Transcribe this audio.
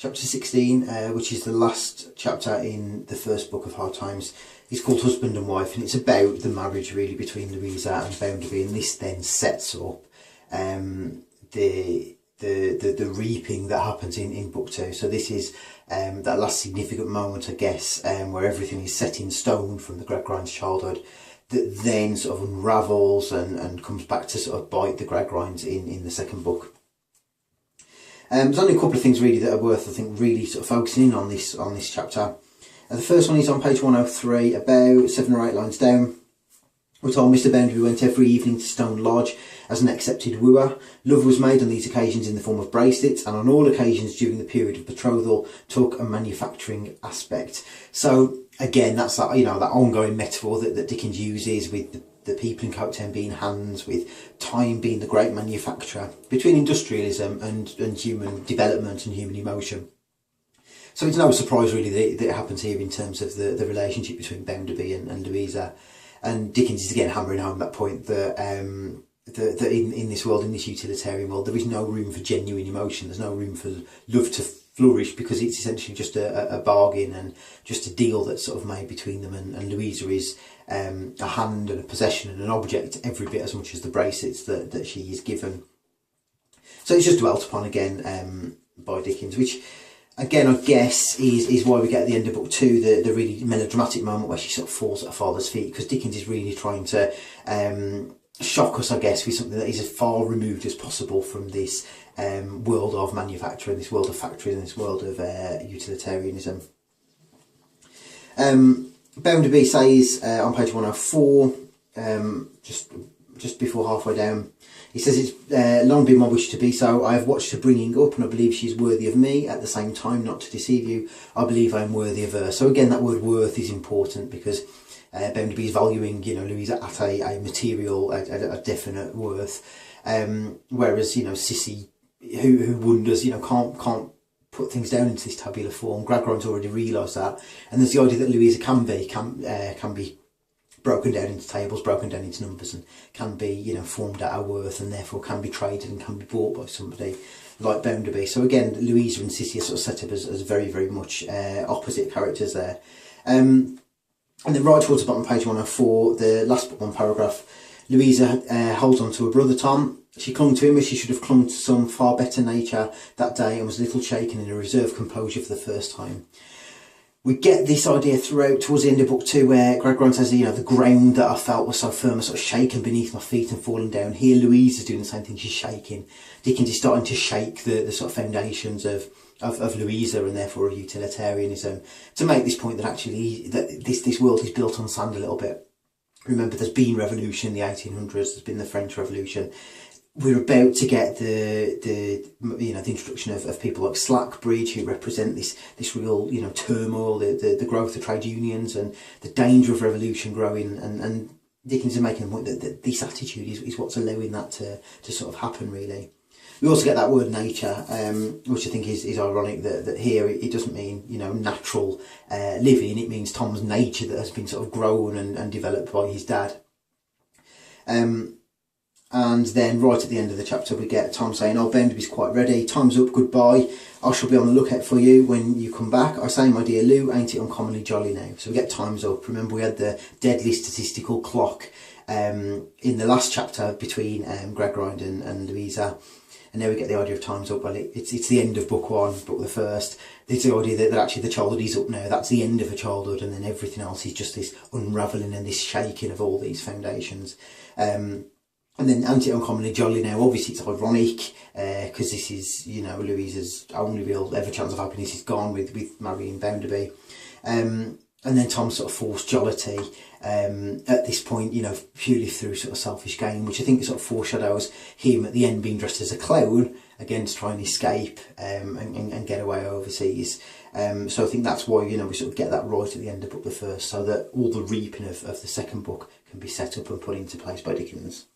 Chapter 16, which is the last chapter in the first book of Hard Times, is called Husband and Wife, and it's about the marriage really between Louisa and Bounderby, and this then sets up the reaping that happens in book 2. So this is that last significant moment, I guess, where everything is set in stone from the Gradgrinds' childhood, that then sort of unravels and comes back to sort of bite the Gradgrinds in the second book. There's only a couple of things really that are worth, I think, really sort of focusing in on this chapter. The first one is on page 103, about 7 or 8 lines down. We're told Mr. Bounderby went every evening to Stone Lodge as an accepted wooer. Love was made on these occasions in the form of bracelets, and on all occasions during the period of betrothal took a manufacturing aspect. So again, that's that, you know, that ongoing metaphor that Dickens uses with the people in Coketown being hands, with time being the great manufacturer, between industrialism and human development and human emotion. So it's no surprise really that it happens here in terms of the relationship between Bounderby and Louisa. And Dickens is again hammering home that point that that in this world, in this utilitarian world, there is no room for genuine emotion. There's no room for love to flourish, because it's essentially just a bargain and just a deal that's sort of made between them. And Louisa is a hand and a possession and an object every bit as much as the bracelets that she is given. So it's just dwelt upon again by Dickens, which again I guess is why we get at the end of book 2 the really melodramatic moment where she sort of falls at her father's feet, because Dickens is really trying to shock us, I guess, with something that is as far removed as possible from this world of manufacturing, this world of factories and this world of utilitarianism. Bounderby says on page 104, just before halfway down, he says, "It's long been my wish to be so. I have watched her bringing up, and I believe she is worthy of me. At the same time, not to deceive you, I believe I am worthy of her." So again, that word worth is important, because Bounderby is valuing, you know, Louisa at a material, a definite worth, whereas, you know, Sissy, who wonders, you know, can't put things down into this tabular form. Gradgrind's already realised that, and there's the idea that Louisa can be broken down into tables, broken down into numbers, and can be, you know, formed at a worth, and therefore can be traded and can be bought by somebody like Bounderby. So again, Louisa and Sissy are sort of set up as very, very much opposite characters there. And then right towards the bottom of page 104, the last but one paragraph, Louisa holds on to her brother Tom. She clung to him as she should have clung to some far better nature that day, and was a little shaken in a reserved composure for the first time. We get this idea throughout towards the end of book 2, where Gradgrind says, you know, the ground that I felt was so firm, was sort of shaken beneath my feet and falling down. Here Louisa's doing the same thing, she's shaking. Dickens is starting to shake the sort of foundations of Louisa, and therefore of utilitarianism, to make this point that actually that this world is built on sand a little bit. Remember, there's been revolution in the 1800s, there's been the French Revolution. We're about to get the introduction of people like Slackbridge, who represent this real, you know, turmoil, the growth of trade unions and the danger of revolution growing, and Dickens is making the point that this attitude is what's allowing that to sort of happen, really. We also get that word nature, which I think is ironic that here it doesn't mean, you know, natural living. It means Tom's nature that has been sort of grown and developed by his dad. And then right at the end of the chapter we get Tom saying, "Oh, Bounderby's quite ready. Time's up, goodbye. I shall be on the lookout for you when you come back. I say, my dear Lou, ain't it uncommonly jolly now?" So we get time's up. Remember, we had the deadly statistical clock in the last chapter between Gradgrind and Louisa. And now we get the idea of time's up. Well, it's the end of book 1, book the first. It's the idea that actually the childhood is up now. That's the end of a childhood, and then everything else is just this unravelling and this shaking of all these foundations. And then ain't it uncommonly jolly now? Obviously it's ironic, because this is, you know, Louisa's only real ever chance of happiness is gone with marrying Bounderby. And then Tom's sort of forced jollity at this point, you know, purely through sort of selfish gain, which I think sort of foreshadows him at the end being dressed as a clown, again to try and escape and get away overseas. So I think that's why, you know, we sort of get that right at the end of book the first, so that all the reaping of the second book can be set up and put into place by Dickens.